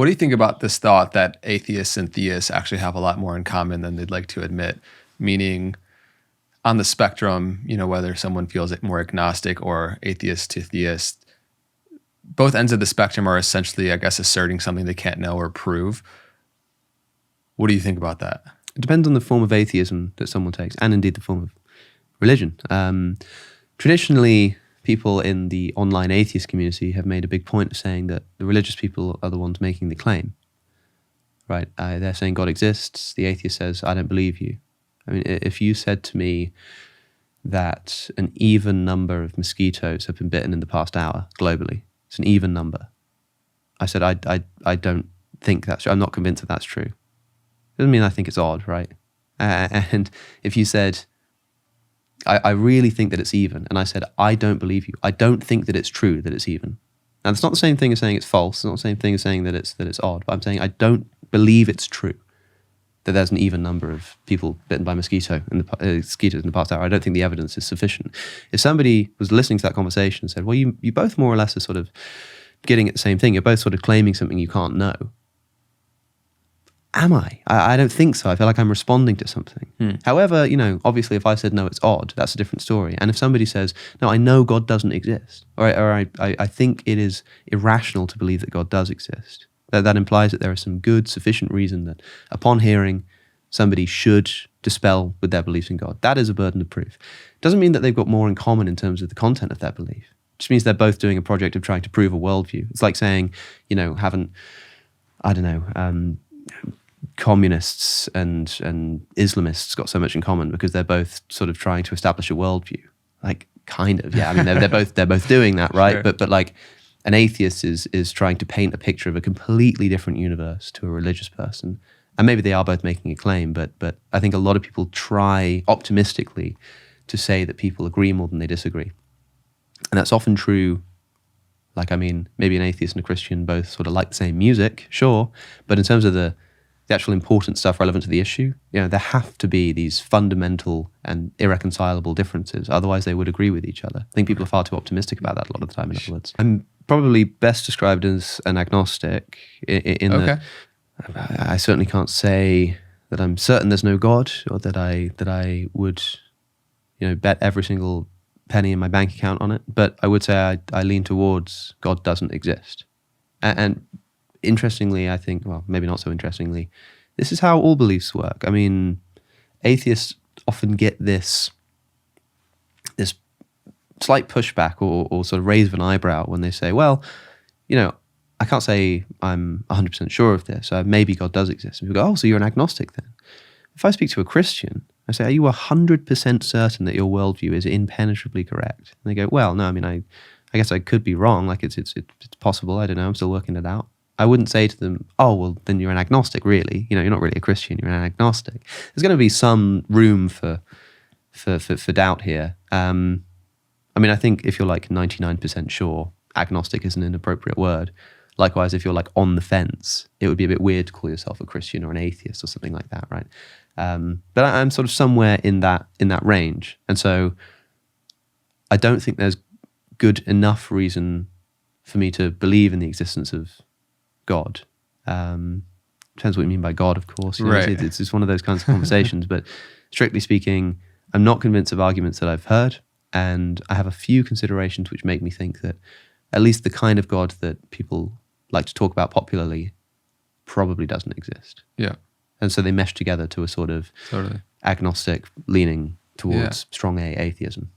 What do you think about this thought that atheists and theists actually have a lot more in common than they'd like to admit? Meaning, on the spectrum, whether someone feels it more agnostic or atheist to theist, both ends of the spectrum are essentially, I guess, asserting something they can't know or prove. What do you think about that? It depends on the form of atheism that someone takes, and indeed the form of religion. Traditionally, people in the online atheist community have made a big point of saying that the religious people are the ones making the claim. Right? They're saying God exists. The atheist says, I don't believe you. I mean, if you said to me that an even number of mosquitoes have been bitten in the past hour globally, it's an even number. I said, I don't think that's true. I'm not convinced that that's true. Doesn't mean I think it's odd, right? And if you said, I really think that it's even, and I said, I don't believe you. I don't think that it's true that it's even. Now, it's not the same thing as saying it's false. It's not the same thing as saying that it's odd. But I'm saying I don't believe it's true that there's an even number of people bitten by mosquitoes in the past hour. I don't think the evidence is sufficient. If somebody was listening to that conversation and said, well, you both more or less are sort of getting at the same thing. You're both sort of claiming something you can't know. Am I? I don't think so. I feel like I'm responding to something. However, obviously if I said, no, it's odd, that's a different story. And if somebody says, no, I know God doesn't exist, or I think it is irrational to believe that God does exist, that implies that there is some good, sufficient reason that upon hearing, somebody should dispel with their beliefs in God. That is a burden of proof. Doesn't mean that they've got more in common in terms of the content of their belief. It just means they're both doing a project of trying to prove a worldview. It's like saying, communists and Islamists got so much in common because they're both sort of trying to establish a worldview. Like, kind of, yeah. I mean, they're both doing that, right? Sure. But like, an atheist is trying to paint a picture of a completely different universe to a religious person, and maybe they are both making a claim. But I think a lot of people try optimistically to say that people agree more than they disagree, and that's often true. Like, I mean, maybe an atheist and a Christian both sort of like the same music, sure, but in terms of the actual important stuff relevant to the issue, there have to be these fundamental and irreconcilable differences. Otherwise, they would agree with each other. I think people are far too optimistic about that a lot of the time, in other words. I'm probably best described as an agnostic in that I certainly can't say that I'm certain there's no God, or that I would bet every single penny in my bank account on it. But I would say I lean towards God doesn't exist. And interestingly, I think, well, maybe not so interestingly, this is how all beliefs work. I mean, atheists often get this slight pushback or sort of raise of an eyebrow when they say, well, I can't say I'm 100% sure of this. Maybe God does exist. And people go, oh, so you're an agnostic then? If I speak to a Christian, I say, are you 100% certain that your worldview is impenetrably correct? And they go, well, no, I mean, I guess I could be wrong. Like, it's possible. I don't know. I'm still working it out. I wouldn't say to them, oh, well, then you're an agnostic, really. You're not really a Christian, you're an agnostic. There's going to be some room for doubt here. I mean, I think if you're like 99% sure, agnostic isn't an appropriate word. Likewise, if you're like on the fence, it would be a bit weird to call yourself a Christian or an atheist or something like that, right? But I'm sort of somewhere in that range. And so I don't think there's good enough reason for me to believe in the existence of God. Depends what you mean by God, of course. Right. It's just one of those kinds of conversations. But strictly speaking, I'm not convinced of arguments that I've heard, and I have a few considerations which make me think that at least the kind of God that people like to talk about popularly probably doesn't exist. Yeah. And so they mesh together to a sort of agnostic leaning towards strong atheism.